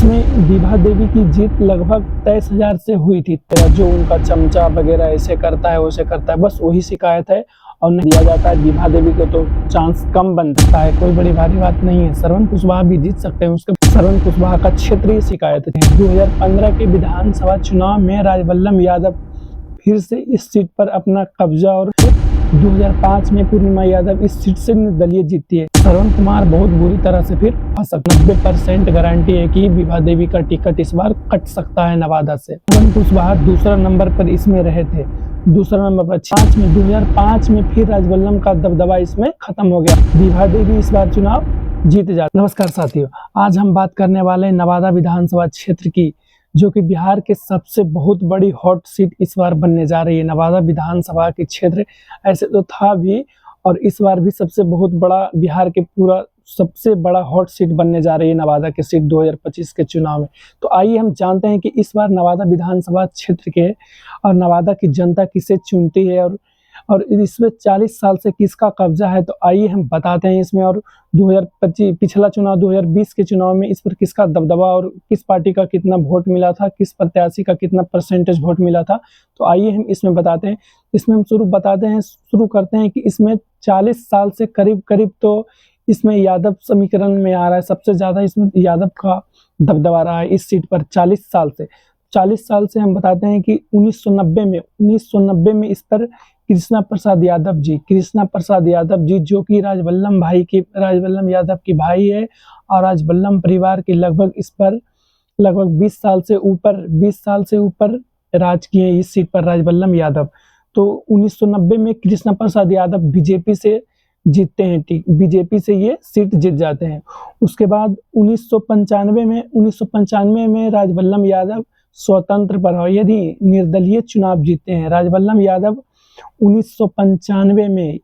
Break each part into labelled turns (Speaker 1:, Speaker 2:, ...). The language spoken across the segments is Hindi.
Speaker 1: इसमें विभा देवी की जीत लगभग 23,000 से हुई थी। जो उनका चमचा वगैरह ऐसे करता है वैसे करता है, बस वही शिकायत है और नहीं दिया जाता है। विभा देवी को तो चांस कम बनता है, कोई बड़ी भारी बात नहीं है। श्रवण कुशवाहा भी जीत सकते हैं, उसके श्रवण कुशवाहा का क्षेत्रीय शिकायत है। 2015 के विधानसभा चुनाव में राजबल्लभ यादव फिर से इस सीट पर अपना कब्जा और 2005 में पूर्णिमा यादव इस सीट से निर्दलीय जीती है। श्रवण कुमार बहुत बुरी तरह से फिर फंस सकते हैं। 90% गारंटी है कि विभा देवी का टिकट इस बार कट सकता है नवादा से। श्रवण कुशवाहा दूसरा नंबर पर इसमें रहे थे, दूसरा नंबर पर 2005 में फिर राजबल्लभ का दबदबा इसमें खत्म हो गया। विभा देवी इस बार चुनाव जीत जाती। नमस्कार साथियों, आज हम बात करने वाले नवादा विधानसभा क्षेत्र की, जो कि बिहार के सबसे बहुत बड़ी हॉट सीट इस बार बनने जा रही है। नवादा विधानसभा के क्षेत्र ऐसे तो था भी, और इस बार भी सबसे बहुत बड़ा बिहार के पूरा सबसे बड़ा हॉट सीट बनने जा रही है नवादा के सीट 2025 के चुनाव में। तो आइए हम जानते हैं कि इस बार नवादा विधानसभा क्षेत्र के और नवादा की जनता किसे चुनती है और इसमें 40 साल से किसका कब्जा है। तो आइए हम बताते हैं इसमें। और 2025 पिछला चुनाव 2020 के चुनाव में इस पर किसका दबदबा और किस पार्टी का कितना वोट मिला था, किस प्रत्याशी का कितना परसेंटेज वोट मिला था, तो आइए हम इसमें बताते हैं। इसमें हम शुरू करते हैं कि इसमें 40 साल से करीब तो इसमें यादव समीकरण में आ रहा है। सबसे ज़्यादा इसमें यादव का दबदबा रहा है इस सीट पर 40 साल से हम बताते हैं कि 1990 में इस पर कृष्णा प्रसाद यादव जी जो कि राजबल्लभ यादव की भाई है और राजबल्लभ परिवार के लगभग इस पर 20 साल से ऊपर राज किए इस सीट पर राजबल्लभ यादव। तो 1990 में कृष्णा प्रसाद यादव बीजेपी से जीतते हैं, बीजेपी से ये सीट जीत जाते हैं। उसके बाद 1995 में राजबल्लभ यादव स्वतंत्र पर यदि निर्दलीय चुनाव जीतते हैं। राजबल्लभ यादव 1995 में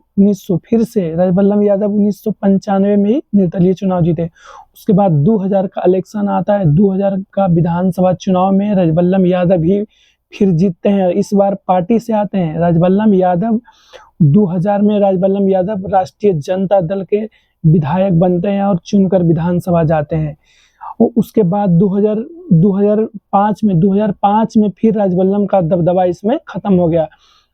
Speaker 1: राजबल्लभ यादव 1995 में निर्दलीय चुनाव जीते। उसके बाद 2000 का इलेक्शन आता है, 2000 का विधानसभा चुनाव में राजबल्लभ यादव ही फिर जीतते हैं। इस बार पार्टी से आते हैं राजबल्लभ यादव। 2000 में राजबल्लभ यादव राष्ट्रीय जनता दल के विधायक बनते हैं और चुनकर विधानसभा जाते हैं। उसके बाद 2005 में फिर राजबल्लभ का दबदबा इसमें खत्म हो गया।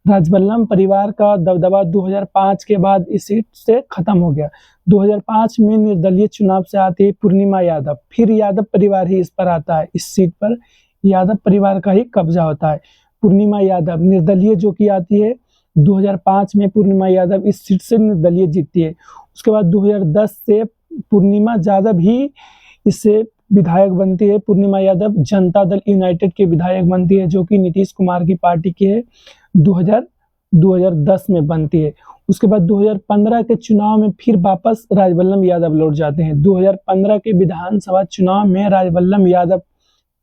Speaker 1: राजबल्लभ परिवार का दबदबा 2005 के बाद इस सीट से खत्म हो गया। 2005 में निर्दलीय चुनाव से आती है पूर्णिमा यादव, फिर यादव परिवार ही इस पर आता है। इस सीट पर यादव परिवार का ही कब्जा होता है। पूर्णिमा यादव निर्दलीय जो कि आती है 2005 में, पूर्णिमा यादव इस सीट से निर्दलीय जीतती है। उसके बाद 2010 से पूर्णिमा यादव ही इससे विधायक बनती है। पूर्णिमा यादव जनता दल यूनाइटेड के विधायक बनती है, जो कि नीतीश कुमार की पार्टी की है। 2010 में बनती है। उसके बाद 2015 के चुनाव में फिर वापस राजबल्लभ यादव लौट जाते हैं। 2015 के विधानसभा चुनाव में राजबल्लभ यादव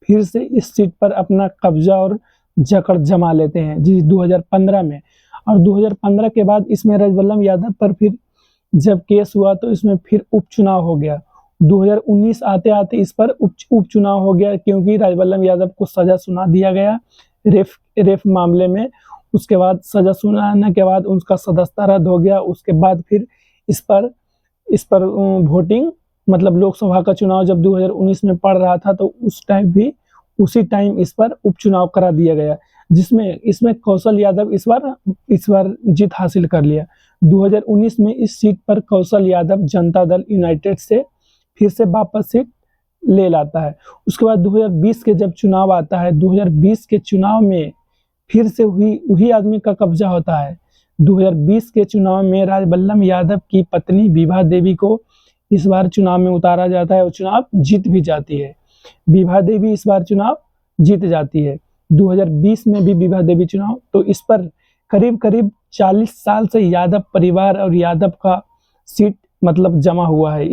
Speaker 1: फिर से इस सीट पर अपना कब्जा और जकड़ जमा लेते हैं जी 2015 में। और 2015 के बाद इसमें राजबल्लभ यादव पर फिर जब केस हुआ तो इसमें फिर उपचुनाव हो गया। 2019 आते इस पर उपचुनाव हो गया, क्योंकि राजबल्लभ यादव को सजा सुना दिया गया रेफ मामले में। उसके बाद सजा सुनाने के बाद उनका सदस्यता रद्द हो गया। उसके बाद फिर इस पर वोटिंग, मतलब लोकसभा का चुनाव जब 2019 में पड़ रहा था तो उसी टाइम इस पर उपचुनाव करा दिया गया, जिसमें इसमें कौशल यादव इस बार जीत हासिल कर लिया। 2019 में इस सीट पर कौशल यादव जनता दल यूनाइटेड से फिर से वापस सीट ले लाता है। उसके बाद 2020 के जब चुनाव आता है, 2020 के चुनाव में फिर से वही आदमी का कब्जा होता है। 2020 के चुनाव में राजबल्लभ यादव की पत्नी विभा देवी को इस बार चुनाव में उतारा जाता है और चुनाव जीत भी जाती है। विभा देवी इस बार चुनाव जीत जाती है। 2020 में भी विभा देवी चुनाव, तो इस पर करीब 40 साल से यादव परिवार और यादव का सीट मतलब जमा हुआ है।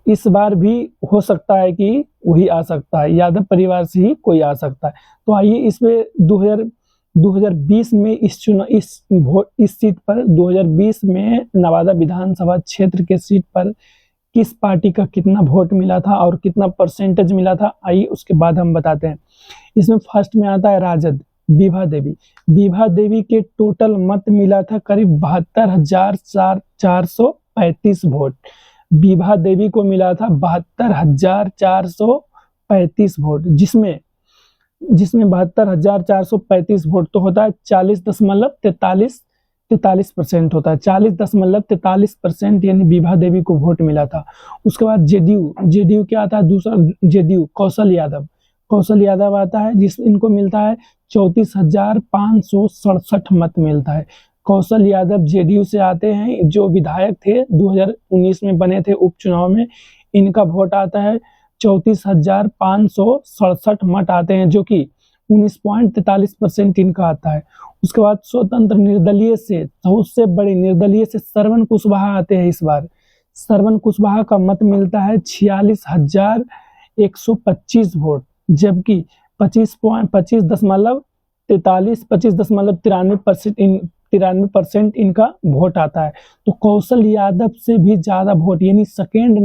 Speaker 1: इस बार भी हो सकता है कि वही आ सकता है, यादव परिवार से ही कोई आ सकता है। तो आइए इसमें 2020 में इस सीट पर 2020 में नवादा विधानसभा क्षेत्र के सीट पर किस पार्टी का कितना वोट मिला था और कितना परसेंटेज मिला था, आइए उसके बाद हम बताते हैं। इसमें फर्स्ट में आता है राजद विभा देवी के टोटल मत मिला था करीब 72,435 वोट। विभा देवी को मिला था 72,435 435 वोट, जिसमें 72,435 वोट तो होता है 40.43% होता है, 40.43% यानी विभा देवी को वोट मिला था। उसके बाद जेडीयू क्या आता है, दूसरा जेडीयू कौशल यादव आता है, जिस इनको मिलता है 34,567 मत मिलता है। कौशल यादव जेडीयू से आते हैं, जो विधायक थे 2019 में बने थे उपचुनाव में, इनका वोट आता है 34,567 मत आते हैं, जो कि 19.43% इनका आता है। उसके बाद स्वतंत्र निर्दलीय से, सबसे बड़े निर्दलीय से श्रवण कुशवाहा आते हैं। इस बार श्रवण कुशवाहा का मत मिलता है 46,125 वोट, जबकि 25.93% इनका वोट आता है। तो कौशल यादव से भी ज्यादा वोट, यानी सेकेंड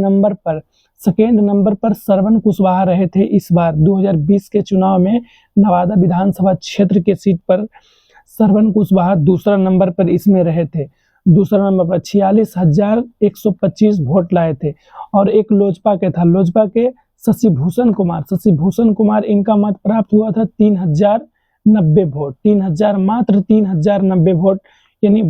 Speaker 1: नंबर पर श्रवण कुशवाहा रहे थे। इस बार 2020 के चुनाव में नवादा विधानसभा क्षेत्र के सीट पर श्रवण कुशवाहा दूसरा नंबर पर इसमें रहे थे। दूसरा नंबर पर 46,125 वोट लाए थे। और एक लोजपा के शशिभूषण कुमार, इनका मत प्राप्त हुआ था 3,090 वोट, मात्र 3,090 वोट, यानी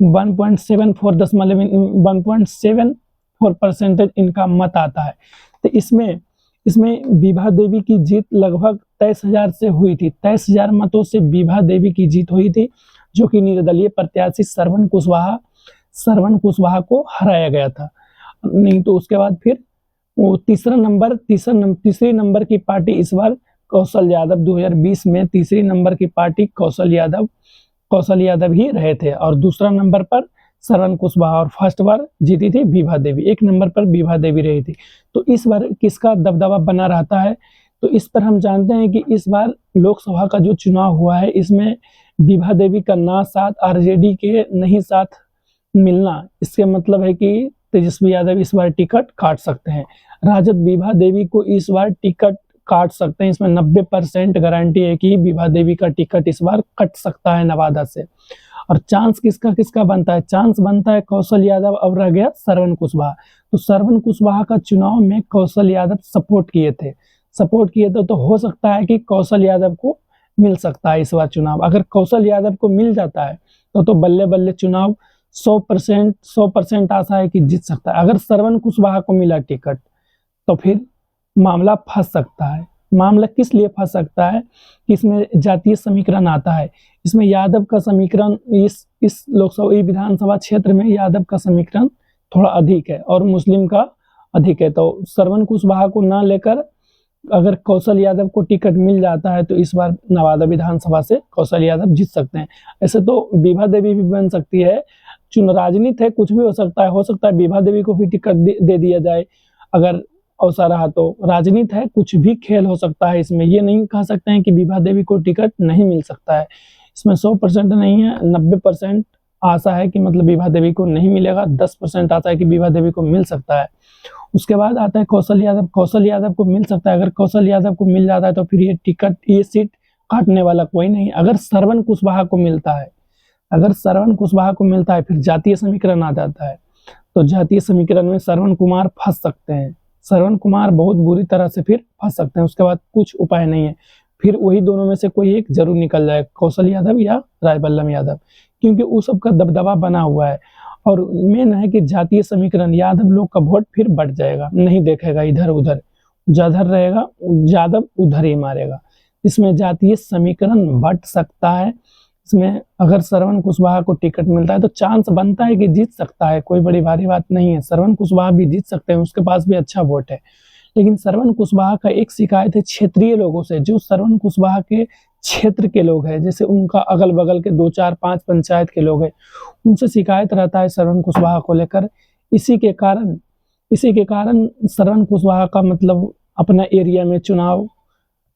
Speaker 1: 1.74% इनका मत आता है। तो इसमें विभा देवी की जीत लगभग 23,000 से हुई थी। 23,000 मतों से विभा देवी की जीत हुई थी, जो कि निर्दलीय प्रत्याशी श्रवण कुशवाहा को हराया गया था। नहीं तो उसके बाद फिर वो तीसरी नंबर की पार्टी इस बार कौशल यादव, 2020 में तीसरी नंबर की पार्टी कौशल यादव ही रहे थे। और दूसरा नंबर पर श्रवण कुशवाहा, और फर्स्ट बार जीती थी विभा देवी, एक नंबर पर विभा देवी रही थी। तो इस बार किसका दबदबा बना रहता है, तो इस पर हम जानते हैं कि इस बार लोकसभा का जो चुनाव हुआ है, इसमें विभा देवी का ना साथ, आरजेडी के नहीं साथ मिलना, इसके मतलब है कि तेजस्वी यादव इस बार टिकट काट सकते हैं। राजद विभा देवी को इस बार टिकट काट सकते हैं। इसमें 90% गारंटी है कि विभा देवी का टिकट इस बार कट सकता है नवादा से। और चांस किसका बनता है, चांस बनता है कौशल यादव, अब रह गया श्रवण कुशवाहा। तो श्रवण कुशवाहा का चुनाव में कौशल यादव सपोर्ट किए थे, तो हो सकता है कि कौशल यादव को मिल सकता है इस बार चुनाव। अगर कौशल यादव को मिल जाता है तो बल्ले बल्ले चुनाव 100% आशा है कि जीत सकता है। अगर श्रवण कुशवाहा को मिला टिकट तो फिर मामला फंस सकता है। मामला किस लिए फंस सकता है कि इसमें जातीय समीकरण आता है। इसमें यादव का समीकरण, इस लोकसभा विधानसभा क्षेत्र में यादव का समीकरण थोड़ा अधिक है और मुस्लिम का अधिक है। तो श्रवण कुशवाहा को ना लेकर अगर कौशल यादव को टिकट मिल जाता है तो इस बार नवादा विधानसभा से कौशल यादव जीत सकते हैं। ऐसे तो विभा देवी भी बन सकती है, राजनीति है, कुछ भी हो सकता है विभा देवी को भी टिकट दे दिया जाए अगर अवसर रहा तो। राजनीति है, कुछ भी खेल हो सकता है इसमें, ये नहीं कह सकते हैं कि विभा देवी को टिकट नहीं मिल सकता है। इसमें 100% नहीं है, 90% आशा है कि मतलब विभा देवी को नहीं मिलेगा, 10% आशा है कि विभा देवी को मिल सकता है। उसके बाद आता है कौशल यादव को मिल सकता है। अगर कौशल यादव को मिल जाता है तो फिर ये सीट काटने वाला कोई नहीं। अगर श्रवण कुशवाहा को मिलता है फिर जातीय समीकरण आ जाता है। तो जातीय समीकरण में श्रवण कुमार फंस सकते हैं, श्रवण कुमार बहुत बुरी तरह से फिर फंस सकते हैं। उसके बाद कुछ उपाय नहीं है, फिर वही दोनों में से कोई एक जरूर निकल जाए, कौशल यादव या रायबल्लभ यादव, क्योंकि उस सबका दबदबा बना हुआ है। और मेन है कि जातीय समीकरण, यादव लोग का वोट फिर बढ़ जाएगा, नहीं देखेगा इधर उधर, ज्यादा रहेगा यादव उधर ही मारेगा। इसमें जातीय समीकरण बढ़ सकता है। इसमें अगर श्रवण कुशवाहा को टिकट मिलता है तो चांस बनता है कि जीत सकता है, कोई बड़ी भारी बात नहीं है। श्रवण कुशवाहा भी जीत सकते हैं, उसके पास भी अच्छा वोट है। लेकिन श्रवण कुशवाहा का एक शिकायत है क्षेत्रीय लोगों से, जो श्रवण कुशवाहा के क्षेत्र के लोग हैं, जैसे उनका अगल बगल के 2 4 5 पंचायत के लोग हैं, उनसे शिकायत रहता है श्रवण कुशवाहा को लेकर। इसी के कारण श्रवण कुशवाहा का मतलब अपना एरिया में चुनाव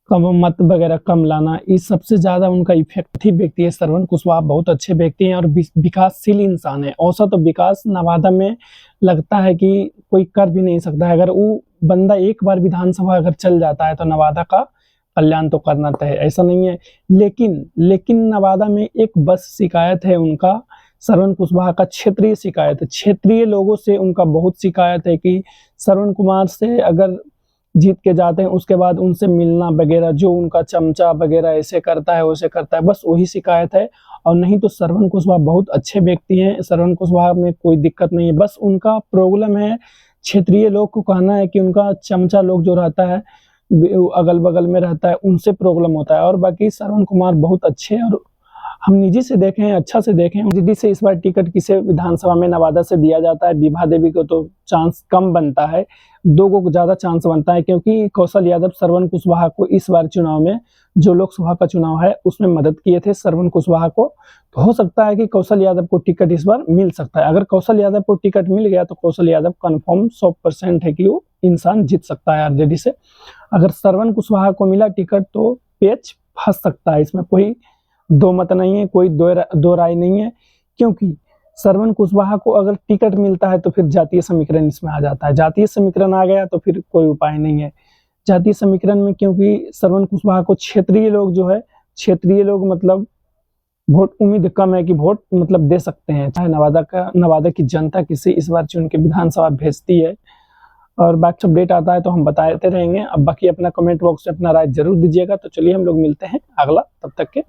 Speaker 1: कम मत वगैरह कम लाना, इस सबसे ज्यादा उनका इफेक्टिव व्यक्ति है श्रवण कुशवाहा। बहुत अच्छे व्यक्ति हैं और विकासशील इंसान है। औसत तो विकास नवादा में लगता है कि कोई कर भी नहीं सकता है। अगर वो बंदा एक बार विधानसभा अगर चल जाता है तो नवादा का कल्याण तो करना तय है, ऐसा नहीं है। लेकिन नवादा में एक बस शिकायत है उनका, श्रवण कुशवाहा का क्षेत्रीय शिकायत है। क्षेत्रीय लोगों से उनका बहुत शिकायत है कि श्रवण कुमार से अगर जीत के जाते हैं उसके बाद उनसे मिलना वगैरह, जो उनका चमचा वगैरह ऐसे करता है वैसे करता है, बस वही शिकायत है। और नहीं तो श्रवण कुशवाहा बहुत अच्छे व्यक्ति हैं, श्रवण कुशवाहा में कोई दिक्कत नहीं है, बस उनका प्रॉब्लम है। क्षेत्रीय लोग को कहना है कि उनका चमचा लोग जो रहता है अगल बगल में रहता है उनसे प्रॉब्लम होता है। और बाकी श्रवण कुमार बहुत अच्छे हैं और हम निजी से देखे हैं, अच्छा से देखे हैं। जीडी से इस बार टिकट किसे विधानसभा में नवादा से दिया जाता है, विभा देवी को तो चांस कम बनता है, 2 को ज़्यादा चांस बनता है, क्योंकि कौशल यादव श्रवण कुशवाहा को इस बार चुनाव में, जो लोकसभा का चुनाव है उसमें मदद किए थे श्रवण कुशवाहा को। तो हो सकता है कि कौशल यादव को टिकट इस बार मिल सकता है। अगर कौशल यादव को टिकट मिल गया तो कौशल यादव कन्फर्म 100% है कि वो इंसान जीत सकता है आरजेडी से। अगर श्रवण कुशवाहा को मिला टिकट तो पेच फंस सकता है, इसमें कोई दो मत नहीं है, कोई दो राय नहीं है। क्योंकि श्रवण कुशवाहा को अगर टिकट मिलता है तो फिर जातीय समीकरण इसमें आ जाता है, जातीय समीकरण आ गया तो फिर कोई उपाय नहीं है जातीय समीकरण में। क्योंकि श्रवण कुशवाहा को क्षेत्रीय लोग जो है, क्षेत्रीय लोग मतलब वोट उम्मीद कम है कि वोट मतलब दे सकते हैं, चाहे नवादा की जनता किसे इस बार चुन के विधानसभा भेजती है। और बाकी अपडेट आता है तो हम बताते रहेंगे। अब बाकी अपना कमेंट बॉक्स में अपना राय जरूर दीजिएगा। तो चलिए हम लोग मिलते हैं अगला, तब तक के